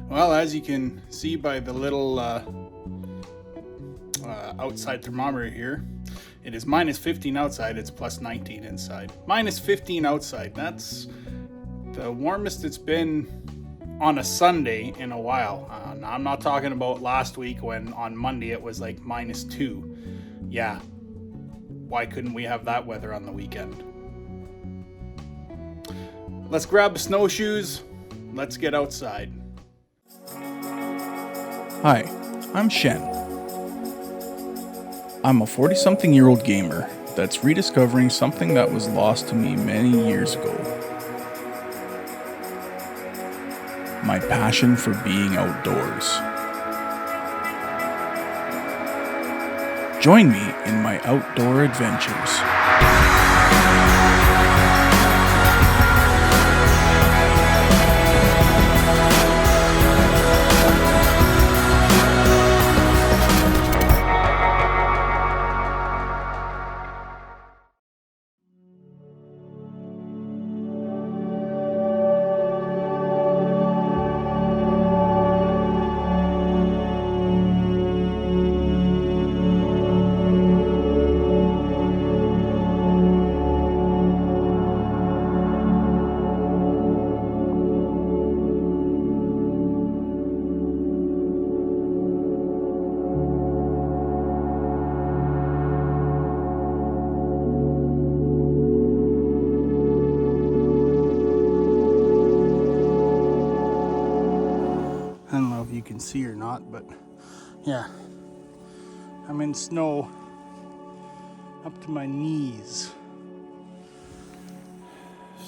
Well, as you can see by the little outside thermometer here, it is minus 15 outside, it's plus 19 inside. Minus 15 outside, that's the warmest it's been on a Sunday in a while. Now I'm not talking about last week when on Monday it was like minus 2. Yeah, why couldn't we have that weather on the weekend? Let's grab the snowshoes, let's get outside. Hi, I'm Shen. I'm a 40-something-year-old gamer that's rediscovering something that was lost to me many years ago. My passion for being outdoors. Join me in my outdoor adventures. I don't know if you can see or not, but yeah, I'm in snow up to my knees.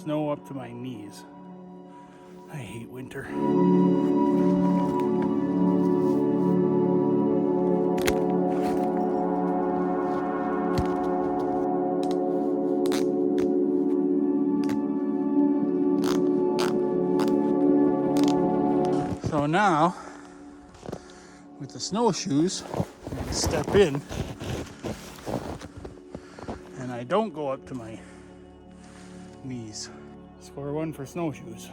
Snow up to my knees. I hate winter. So now, with the snowshoes, I step in and I don't go up to my knees. Score one for snowshoes.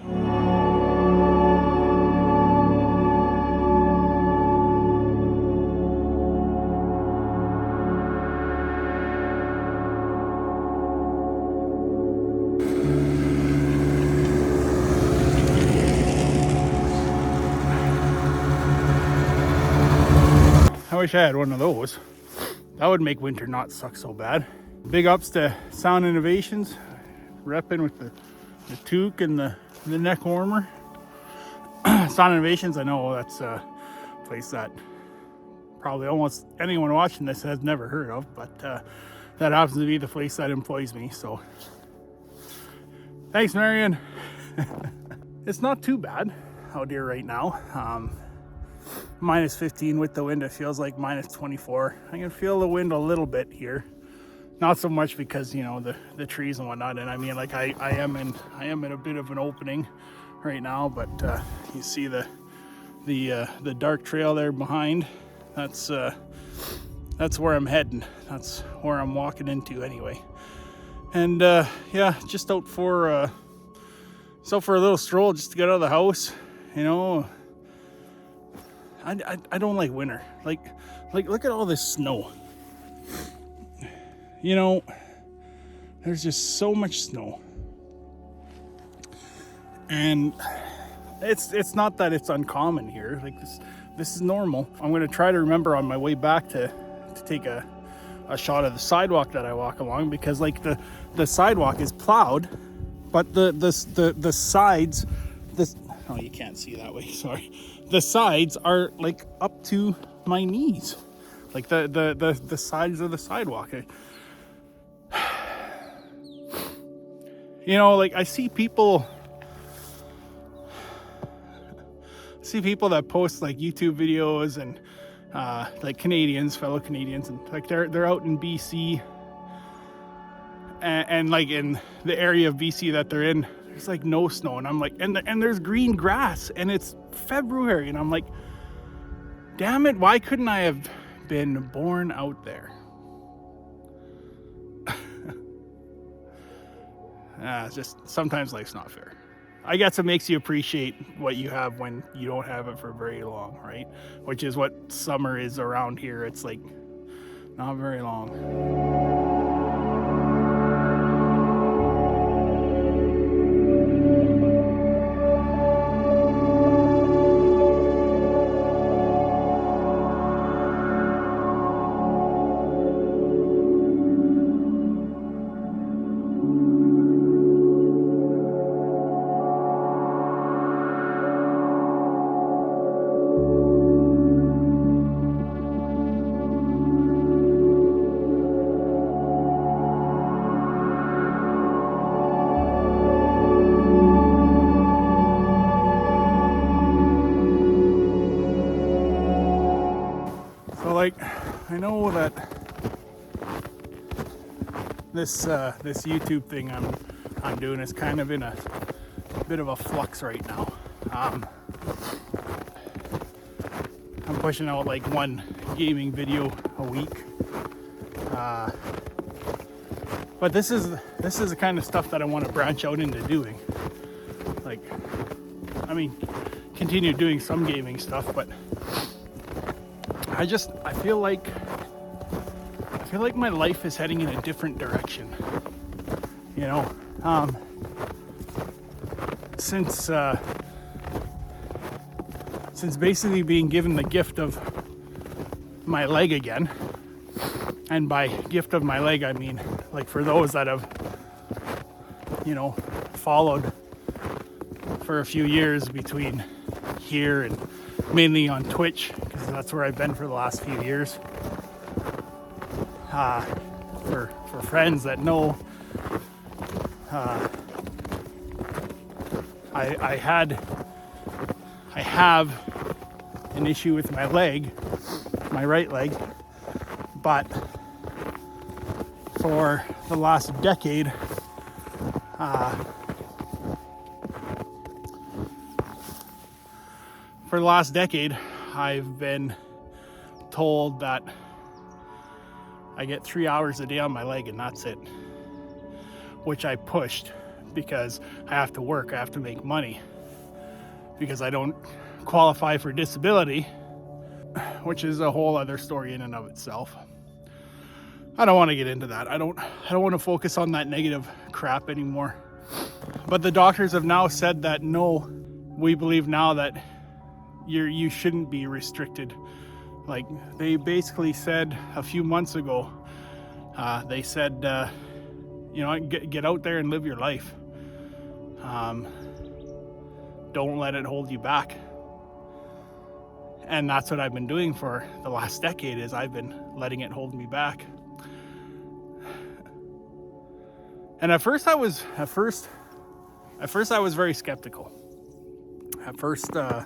I wish I had one of those. That would make winter not suck so bad. Big ups to Sound Innovations, repping with the toque and the neck warmer. Sound Innovations, I know that's a place that probably almost anyone watching this has never heard of, but that happens to be the place that employs me, so thanks, Marion. It's not too bad out here right now. Minus 15 with the wind, it feels like minus 24. I can feel the wind a little bit here, not so much because, you know, the trees and whatnot, and I mean, like I am in a bit of an opening right now, but you see the dark trail there behind. That's where I'm heading. That's where I'm walking into anyway. And yeah, just out for a little stroll, just to get out of the house, you know. I don't like winter. Like look at all this snow. You know, there's just so much snow. And it's not that it's uncommon here. Like this is normal. I'm gonna try to remember on my way back to take a shot of the sidewalk that I walk along, because like the sidewalk is plowed, but the sides, oh, you can't see that way, sorry. The sides are like up to my knees, like the sides of the sidewalk. You know, like I see people that post like YouTube videos and like fellow Canadians, and like they're out in BC, and like in the area of BC that they're in, there's like no snow, and I'm like, and there's green grass, and it's February, and I'm like, damn it, why couldn't I have been born out there? Just sometimes life's not fair. I guess it makes you appreciate what you have when you don't have it for very long, right? Which is what summer is around here. It's like not very long. So like, I know that this YouTube thing I'm doing is kind of in a bit of a flux right now. I'm pushing out like one gaming video a week, but this is the kind of stuff that I want to branch out into doing. Like, I mean, continue doing some gaming stuff, but I feel like my life is heading in a different direction. You know, since basically being given the gift of my leg again, and by gift of my leg I mean, like, for those that have, you know, followed for a few years between here and mainly on Twitch, because that's where I've been for the last few years. For friends that know, I have an issue with my leg, my right leg, but for the last decade, I've been told that I get 3 hours a day on my leg and that's it, which I pushed because I have to work, I have to make money, because I don't qualify for disability, which is a whole other story in and of itself. I don't want to get into that. I don't want to focus on that negative crap anymore. But the doctors have now said that no, we believe now that you shouldn't be restricted. Like, they basically said a few months ago, they said, you know, get out there and live your life. Don't let it hold you back. And that's what I've been doing for the last decade, is I've been letting it hold me back. And at first I was very skeptical. At first I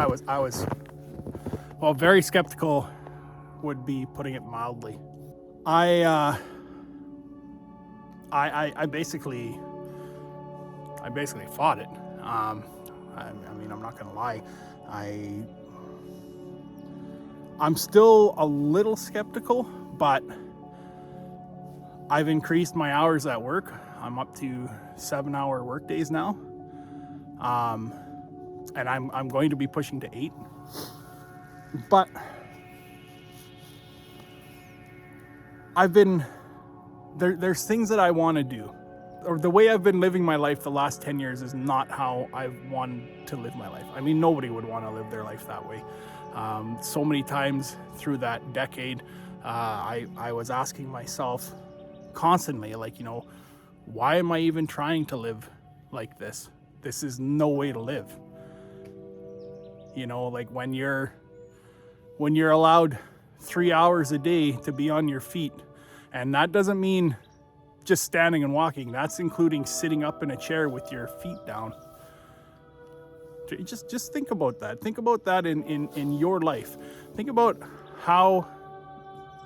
was well, very skeptical would be putting it mildly. I basically fought it. I mean, I'm not gonna lie. I'm still a little skeptical, but I've increased my hours at work. I'm up to 7-hour work days now. And I'm going to be pushing to 8. But there's things that I want to do. Or the way I've been living my life the last 10 years is not how I've wanted to live my life. I mean, nobody would want to live their life that way. So many times through that decade, I was asking myself constantly, like, you know, why am I even trying to live like this? This is no way to live. You know, like, when you're allowed 3 hours a day to be on your feet, and that doesn't mean just standing and walking. That's including sitting up in a chair with your feet down. Just think about that. Think about that in your life. Think about how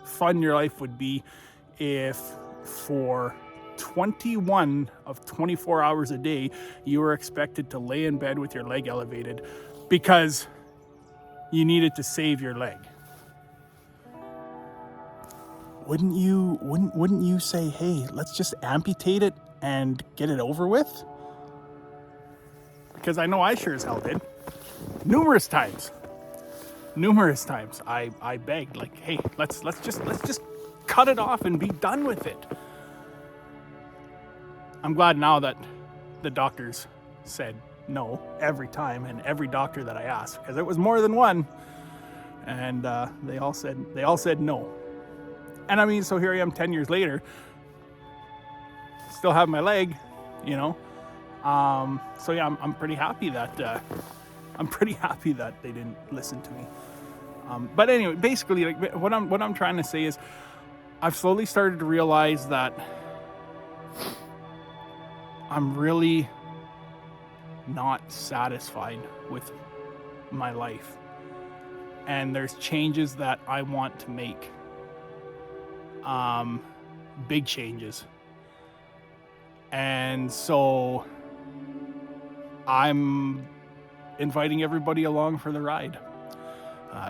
fun your life would be if for 21 of 24 hours a day you were expected to lay in bed with your leg elevated because you needed to save your leg. Wouldn't you say, hey, let's just amputate it and get it over with? Because I know I sure as hell did. Numerous times I begged, like, hey, let's just cut it off and be done with it. I'm glad now that the doctors said no every time, and every doctor that I asked, because it was more than one, and they all said no. And I mean, so here I am 10 years later, still have my leg, you know. So yeah, I'm pretty happy that they didn't listen to me. But anyway, basically, like, what I'm trying to say is, I've slowly started to realize that I'm really not satisfied with my life, and there's changes that I want to make. Big changes. And so I'm inviting everybody along for the ride.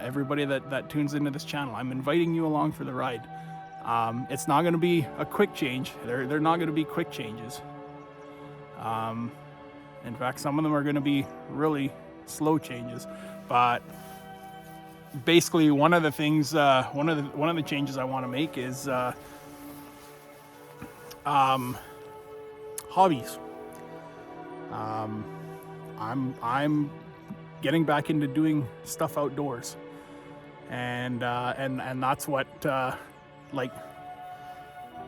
Everybody that tunes into this channel, I'm inviting you along for the ride. It's not going to be a quick change. They're not going to be quick changes. In fact, some of them are going to be really slow changes. But basically, one of the things, one of the changes I want to make is hobbies. I'm getting back into doing stuff outdoors, and that's what like,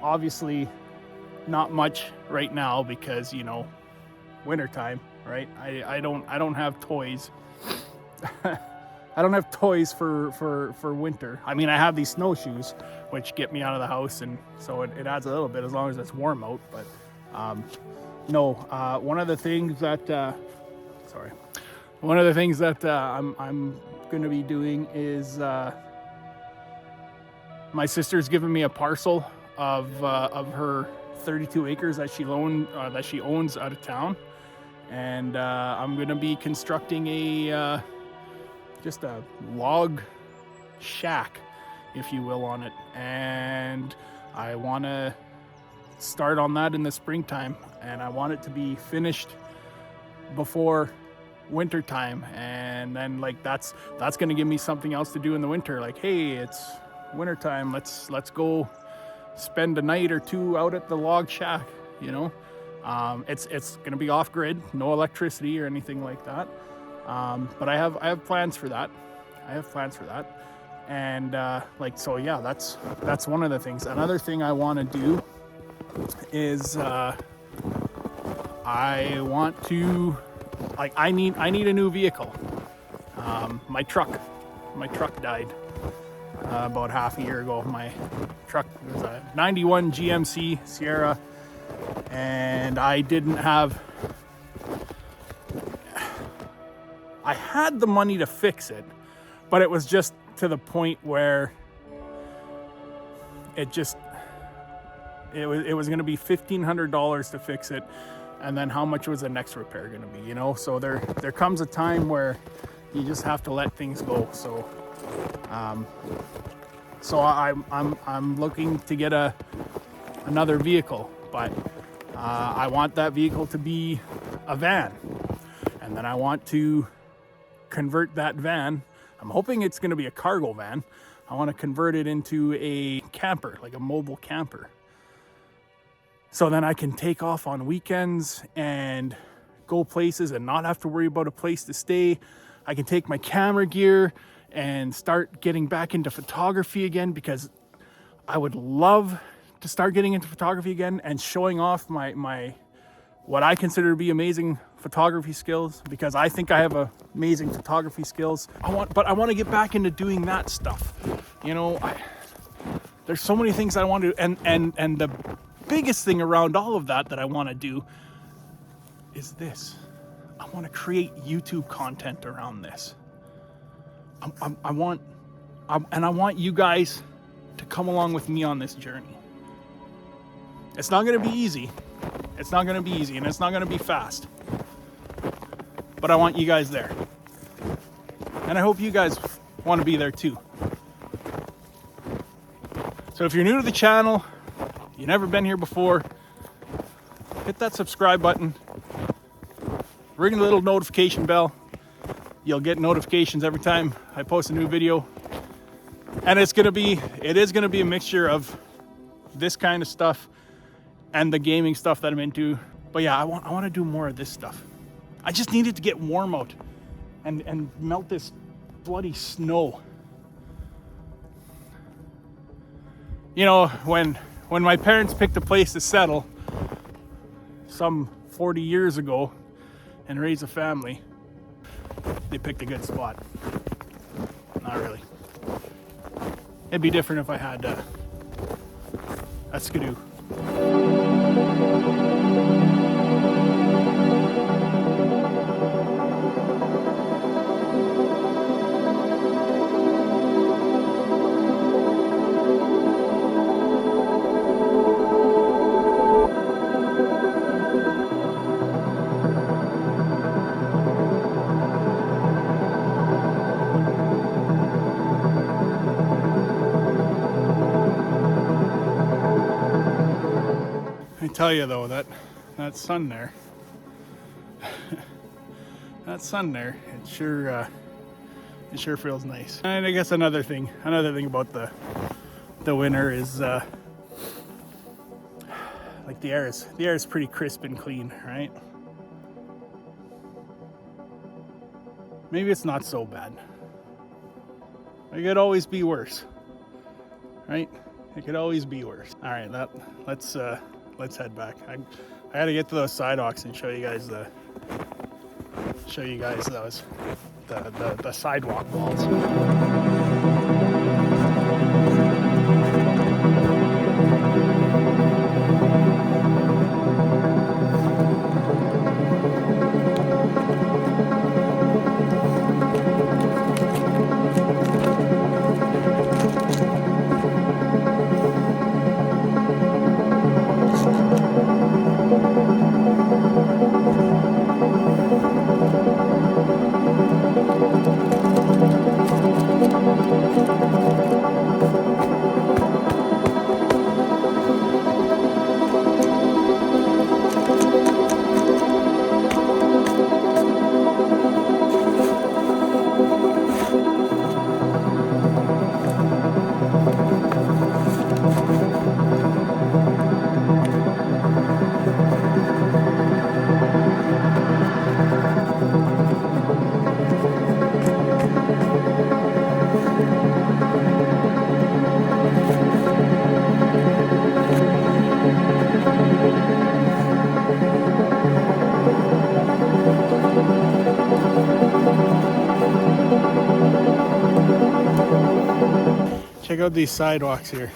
obviously not much right now because, you know, wintertime, right? I don't have toys. I don't have toys for winter. I mean, I have these snowshoes, which get me out of the house, and so it adds a little bit as long as it's warm out. But no, one of the things that I'm going to be doing is my sister's given me a parcel of her 32 acres that she owns out of town, and I'm going to be constructing a just a log shack, if you will, on it, and I want to start on that in the springtime, and I want it to be finished before winter time. And then, like, that's going to give me something else to do in the winter. Like, hey, it's winter time, let's go spend a night or two out at the log shack, you know. It's going to be off grid, no electricity or anything like that. But I have plans for that. And like, so yeah, that's one of the things. Another thing I want to do is I want to, like, I need a new vehicle. My truck died about half a year ago. My truck was a 91 GMC Sierra, and I had the money to fix it, but it was just to the point where it was going to be $1,500 to fix it, and then how much was the next repair going to be, you know? So there comes a time where you just have to let things go. So I'm looking to get another vehicle, but I want that vehicle to be a van, and then I want to convert that van. I'm hoping it's going to be a cargo van. I want to convert it into a camper, like a mobile camper. So then I can take off on weekends and go places and not have to worry about a place to stay. I can take my camera gear and start getting back into photography again, because I would love to start getting into photography again and showing off my what I consider to be amazing photography skills, because I think I have amazing photography skills. I want to get back into doing that stuff. You know, there's so many things I want to do, and the biggest thing around all of that I want to do is this. I want to create YouTube content around this. I want you guys to come along with me on this journey. It's not going to be easy. It's not going to be easy, and it's not going to be fast. But I want you guys there. And I hope you guys want to be there too. So if you're new to the channel, you've never been here before, hit that subscribe button, ring the little notification bell. You'll get notifications every time I post a new video. And it is gonna be a mixture of this kind of stuff and the gaming stuff that I'm into. But yeah, I want to do more of this stuff. I just need it to get warm out and melt this bloody snow. You know, when my parents picked a place to settle some 40 years ago and raise a family, they picked a good spot. Not really. It'd be different if I had a skidoo. I tell you though, that sun there, it sure feels nice. And I guess another thing about the winter is like the air is pretty crisp and clean, right? Maybe it's not so bad. It could always be worse, right? It could always be worse. All right, let's head back. I gotta get to those sidewalks and show you guys those the sidewalk walls. Check out these sidewalks here.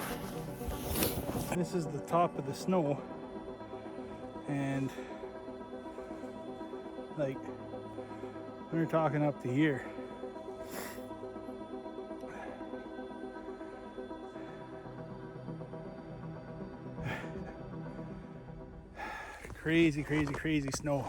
This is the top of the snow, and like we're talking up to here. Crazy, crazy, crazy snow.